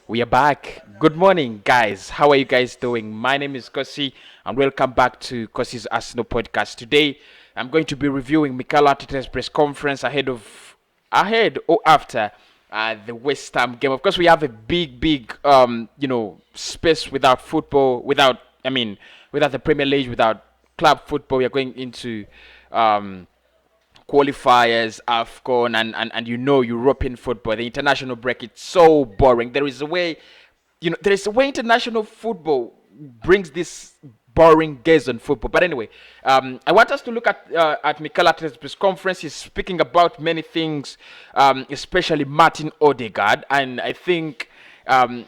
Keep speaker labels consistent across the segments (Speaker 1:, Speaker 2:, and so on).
Speaker 1: We are back. Good morning, guys. How are you guys doing? My name is Kosi, and welcome back to Kosi's Arsenal podcast. Today, I'm going to be reviewing Mikel Arteta's press conference ahead or after the West Ham game. Of course, we have a big, space without football, without the Premier League, without club football. We are going into um, qualifiers, AFCON, and European football, the international break, it's so boring. There is a way international football brings this boring gaze on football. But anyway, I want us to look at Mikel Arteta's press conference. He's speaking about many things, especially Martin Odegaard, and I think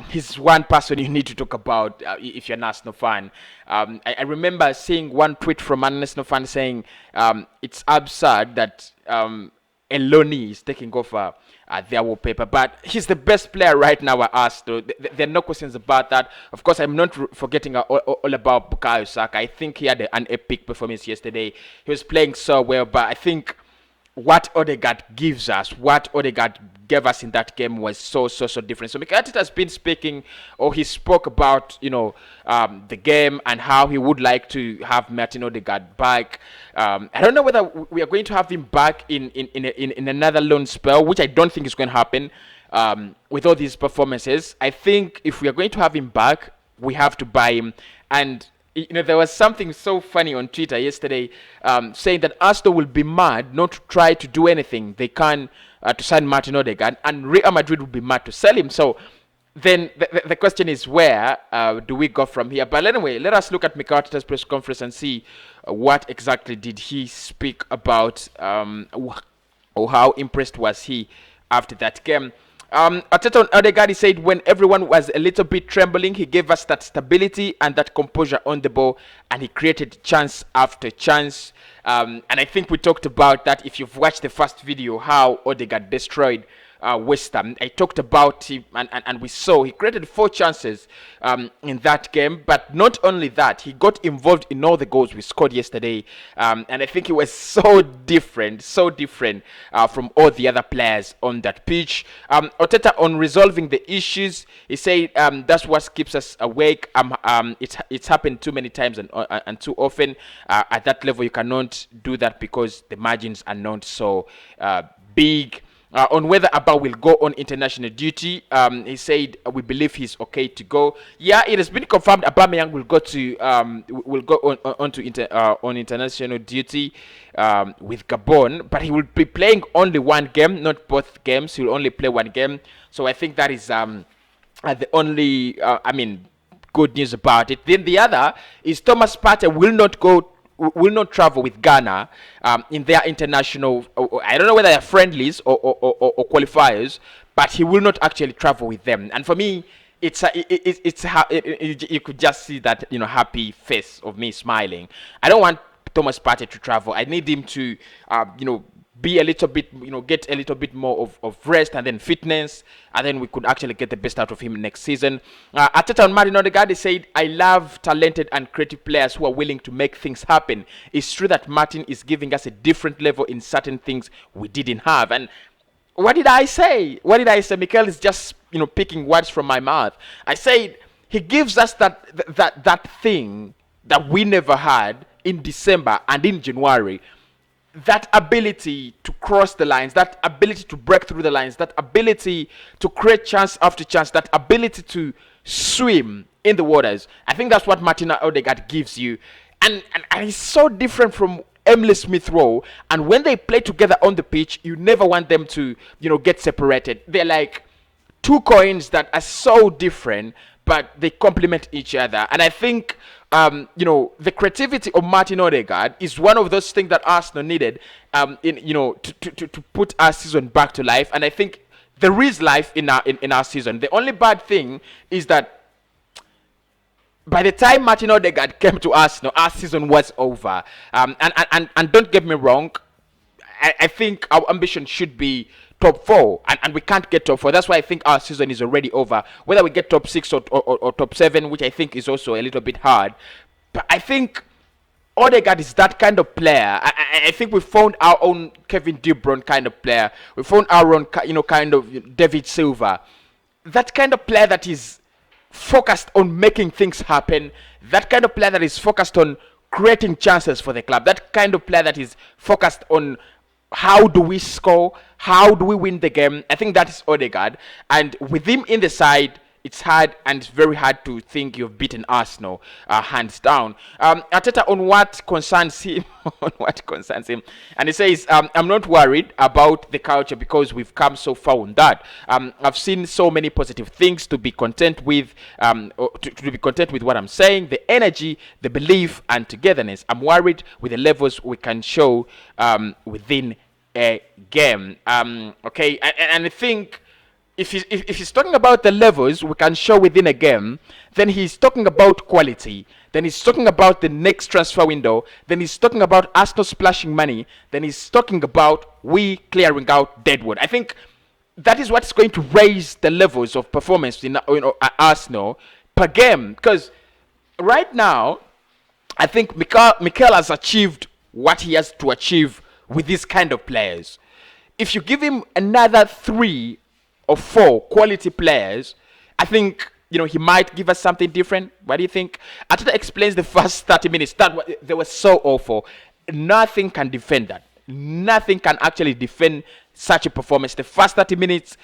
Speaker 1: he's one person you need to talk about if you're an Arsenal fan. I remember seeing one tweet from an Arsenal fan saying it's absurd that Eloni is taking over their wallpaper, but he's the best player right now at Arsenal. There are no questions about that. Of course, I'm not forgetting all about Bukayo Saka. I think he had an epic performance yesterday. He was playing so well, but I think what Odegaard gives us, what Odegaard gave us in that game was so different. So Mikel Arteta has been speaking, or he spoke about, the game and how he would like to have Martin Odegaard back. I don't know whether we are going to have him back in another loan spell, which I don't think is going to happen with all these performances. I think if we are going to have him back, we have to buy him. And there was something so funny on Twitter yesterday saying that Arsenal will be mad not to try to do anything they can to sign Martin Odegaard, and Real Madrid will be mad to sell him. So then the question is, where do we go from here? But anyway, let us look at Mikel Arteta's press conference and see what exactly did he speak about, or how impressed was he after that game. Arteta on Odegaard, he said, when everyone was a little bit trembling, he gave us that stability and that composure on the ball, and he created chance after chance. And I think we talked about that if you've watched the first video, how Odegaard destroyed West Ham. I talked about him, and we saw he created 4 chances in that game. But not only that, he got involved in all the goals we scored yesterday. And I think he was so different from all the other players on that pitch. Arteta on resolving the issues, he said that's what keeps us awake. It's happened too many times and too often. At that level, you cannot do that because the margins are not so big. On whether Abba will go on international duty, he said we believe he's okay to go. Yeah, it has been confirmed Aubameyang will go on international duty with Gabon, but he will be playing only one game, not both games. He will only play one game. So I think that is the only good news about it. Then the other is Thomas Partey will not travel with Ghana in their international, I don't know whether they're friendlies or qualifiers, but he will not actually travel with them. And for me, you could just see that happy face of me smiling. I don't want Thomas Partey to travel. I need him to be a little bit, get a little bit more of rest and then fitness, and then we could actually get the best out of him next season. Arteta on Martin Odegaard, he said, I love talented and creative players who are willing to make things happen. It's true that Martin is giving us a different level in certain things we didn't have. And what did I say? Mikel is just, picking words from my mouth. I said, he gives us that thing that we never had in December and in January. That ability to cross the lines, that ability to break through the lines, that ability to create chance after chance, that ability to swim in the waters. I think that's what Martin Odegaard gives you. And he's so different from Emile Smith Rowe. And when they play together on the pitch, you never want them to, get separated. They're like two coins that are so different, but they complement each other. And I think the creativity of Martin Odegaard is one of those things that Arsenal needed to put our season back to life. And I think there is life in our season. The only bad thing is that by the time Martin Odegaard came to Arsenal, our season was over. And don't get me wrong, I think our ambition should be top 4, and we can't get top 4. That's why I think our season is already over. Whether we get top 6 or top 7, which I think is also a little bit hard. But I think Odegaard is that kind of player. I think we found our own Kevin De Bruyne kind of player. We found our own, kind of David Silva. that kind of player that is focused on making things happen, that kind of player that is focused on creating chances for the club, that kind of player that is focused on how do we score, how do we win the game. I think that is Odegaard, and with him in the side, it's hard, and it's very hard to think you've beaten Arsenal hands down. Arteta, on what concerns him, and he says, "I'm not worried about the culture because we've come so far on that. I've seen so many positive things to be content with, to be content with what I'm saying. The energy, the belief, and togetherness. I'm worried with the levels we can show within a game." Okay, and I think, if he's talking about the levels we can show within a game, then he's talking about quality. Then he's talking about the next transfer window. Then he's talking about Arsenal splashing money. Then he's talking about we clearing out deadwood. I think that is what's going to raise the levels of performance in Arsenal per game. Because right now, I think Mikel has achieved what he has to achieve with these kind of players. If you give him another 3 or 4 quality players, I think he might give us something different. What do you think? Arteta explains the first 30 minutes that they were so awful. Nothing can defend that. Nothing can actually defend such a performance. The first 30 minutes,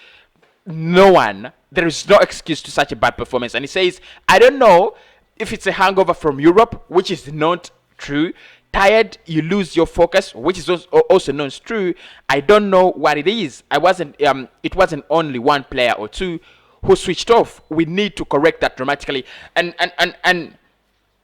Speaker 1: there is no excuse to such a bad performance. And he says, I don't know if it's a hangover from Europe, which is not true. Tired, you lose your focus, which is also not true. I don't know what it is. It wasn't only one player or two who switched off. We need to correct that dramatically. And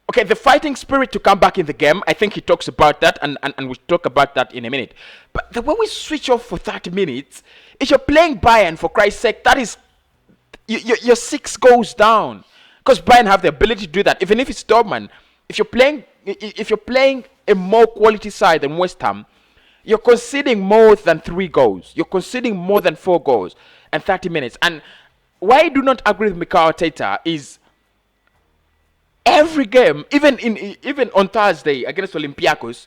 Speaker 1: okay, the fighting spirit to come back in the game, I think he talks about that, and we'll talk about that in a minute. But the way we switch off for 30 minutes, if you're playing Bayern, for Christ's sake, that is, your 6 goes down. Because Bayern have the ability to do that. Even if it's Dortmund, if you're playing a more quality side than West Ham, you're conceding more than 3 goals. You're conceding more than 4 goals in 30 minutes. And why I do not agree with Mikel Arteta is every game, even on Thursday against Olympiacos,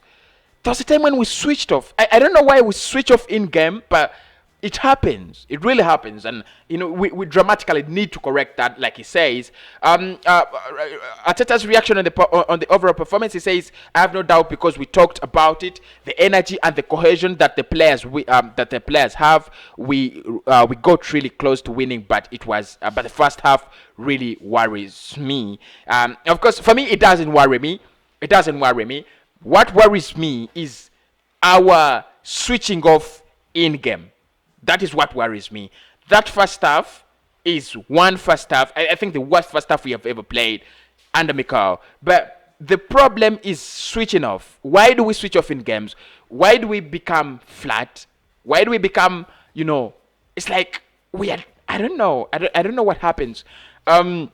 Speaker 1: there was a time when we switched off. I don't know why we switch off in game, but it happens. It really happens, and we dramatically need to correct that, like he says. Arteta's reaction on the overall performance, he says, "I have no doubt because we talked about it. The energy and the cohesion that the players have. We got really close to winning, but but the first half really worries me. Of course, for me, it doesn't worry me. It doesn't worry me. What worries me is our switching off in game. That is what worries me. That first half is one first half. I think the worst first half we have ever played under Mikel. But the problem is switching off. Why do we switch off in games? Why do we become flat? Why do we become, it's like I don't know. I don't know what happens. And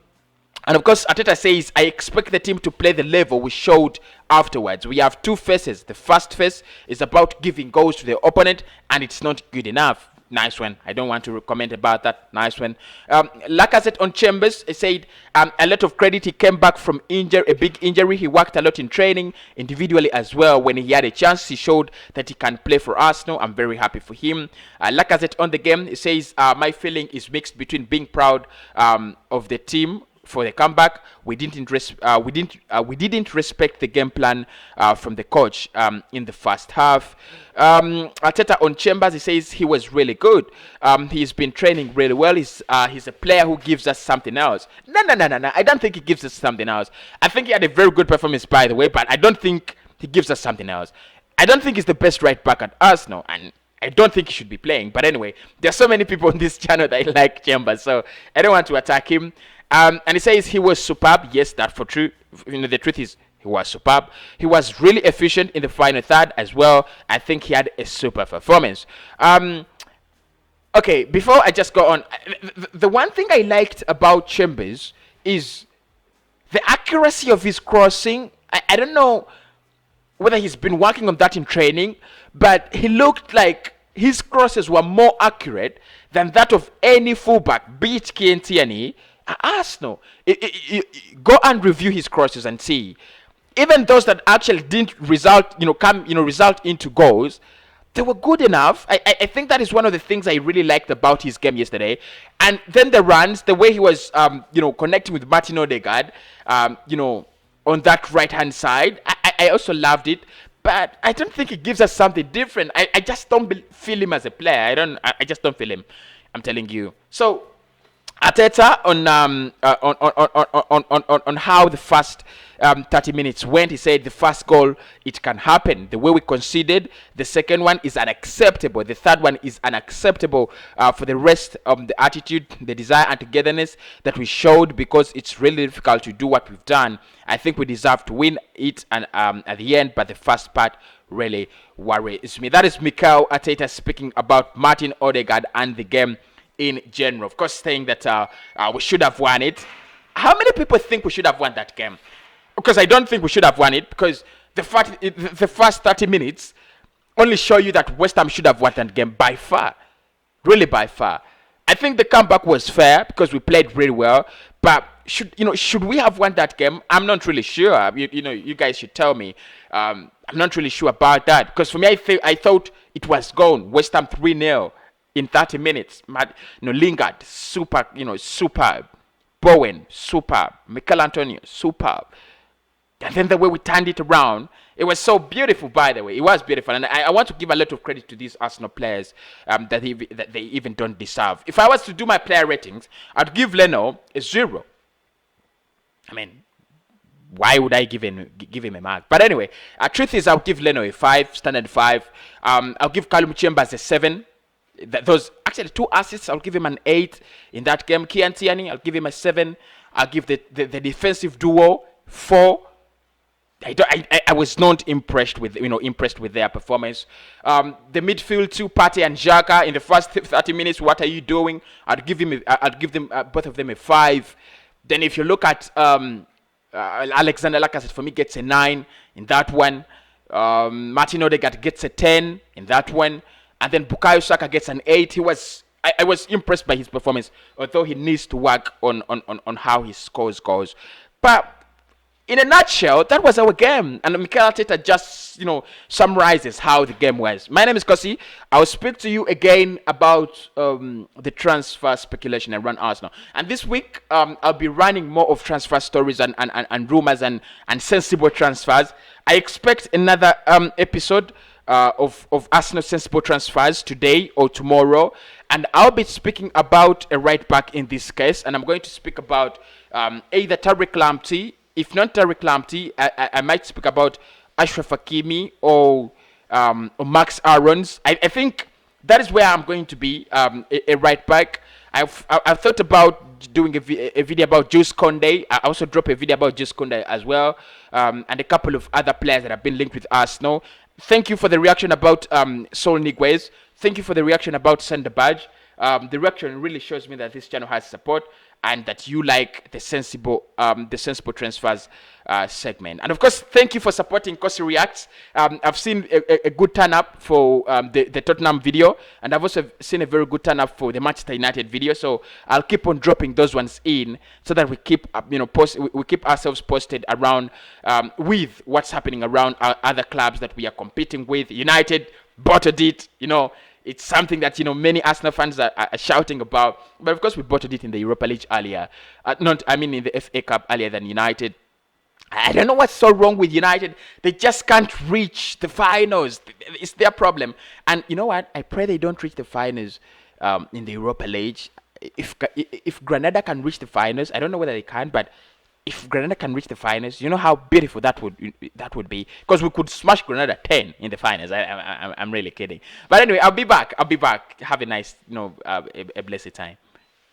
Speaker 1: of course, Arteta says, I expect the team to play the level we showed afterwards. We have 2 phases. The first phase is about giving goals to the opponent, and it's not good enough. Nice one. I don't want to comment about that. Nice one. Lacazette on Chambers said, a lot of credit. He came back from a big injury. He worked a lot in training, individually as well. When he had a chance, he showed that he can play for Arsenal. I'm very happy for him. Lacazette on the game, he says, my feeling is mixed between being proud of the team for the comeback. We didn't respect the game plan from the coach in the first half. Arteta on Chambers, he says he was really good. He's been training really well. He's a player who gives us something else. No. I don't think he gives us something else. I think he had a very good performance, by the way, but I don't think he gives us something else. I don't think he's the best right back at Arsenal, and I don't think he should be playing. But anyway, there's so many people on this channel that like Chambers, so I don't want to attack him. And he says he was superb. Yes, that's for true. The truth is, he was superb. He was really efficient in the final third as well. I think he had a super performance. Okay, before I just go on, the one thing I liked about Chambers is the accuracy of his crossing. I don't know whether he's been working on that in training, but he looked like his crosses were more accurate than that of any fullback, be it Kientiani, Arsenal. Go and review his crosses and see. Even those that actually didn't result into goals, they were good enough. I think that is one of the things I really liked about his game yesterday. And then the runs, the way he was, connecting with Martin Odegaard, on that right hand side, I also loved it. But I don't think it gives us something different. I just don't feel him as a player. I just don't feel him. I'm telling you. So Arteta on how the first 30 minutes went. He said the first goal, it can happen. The way we conceded, the second one is unacceptable. The third one is unacceptable for the rest of the attitude, the desire and togetherness that we showed, because it's really difficult to do what we've done. I think we deserve to win it and at the end, but the first part really worries me. That is Mikel Arteta speaking about Martin Odegaard and the game in general. Of course, saying that we should have won it. How many people think we should have won that game? Because I don't think we should have won it, because the first 30 minutes only show you that West Ham should have won that game by far. Really by far. I think the comeback was fair because we played really well, but should we have won that game? I'm not really sure. You guys should tell me. I'm not really sure about that, because for me, I thought it was gone. West Ham 3-0 in 30 minutes. Lingard, super, superb. Bowen, superb. Mikel Antonio, superb. And then the way we turned it around, it was so beautiful, by the way. It was beautiful. And I want to give a lot of credit to these Arsenal players that they even don't deserve. If I was to do my player ratings, I'd give Leno a 0. I mean, why would I give him a mark? But anyway, truth is, I'll give Leno a 5, standard 5. I'll give Callum Chambers a 7. Those actually 2 assists, I'll give him an 8 in that game. Kian Tierney, I'll give him a 7. I'll give the defensive duo 4. I was not impressed with their performance. The midfield 2, Partey and Xhaka, in the first 30 minutes, what are you doing? I'd give them both of them a 5. Then if you look at Alexander Lacazette, for me, gets a 9 in that one. Martin Odegaard gets a 10 in that one. And then Bukayo Saka gets an 8. I was impressed by his performance, although he needs to work on how he scores goals. But in a nutshell, that was our game. And Mikel Arteta just, summarizes how the game was. My name is Kosi. I'll speak to you again about the transfer speculation around Arsenal. And this week, I'll be running more of transfer stories and rumors and sensible transfers. I expect another episode of Arsenal sensible transfers today or tomorrow. And I'll be speaking about a right back in this case. And I'm going to speak about either Tariq Lamptey. If not Tariq Lamptey, I might speak about Ashraf Hakimi or Max Aarons. I think that is where I'm going to be, a right back. I've thought about doing a video about Jules Koundé. I also dropped a video about Jules Koundé as well, and a couple of other players that have been linked with Arsenal. Thank you for the reaction about Sol Niguez. Thank you for the reaction about Sander Badge. The reaction really shows me that this channel has support and that you like the sensible transfers segment. And of course, thank you for supporting Kosi Reacts. I've seen a good turn up for the Tottenham video, and I've also seen a very good turn up for the Manchester United video. So I'll keep on dropping those ones in so that we keep we keep ourselves posted around with what's happening around our other clubs that we are competing with. United bottled it, It's something that many Arsenal fans are shouting about, but of course we bottled it in the Europa League earlier. In the FA Cup earlier than United. I don't know what's so wrong with United. They just can't reach the finals. It's their problem. And you know what? I pray they don't reach the finals in the Europa League. If Granada can reach the finals, I don't know whether they can, but if Granada can reach the finals, you know how beautiful that would be, because we could smash Granada 10 in the finals. I'm really kidding. But anyway, I'll be back. Have a nice, a blessed time.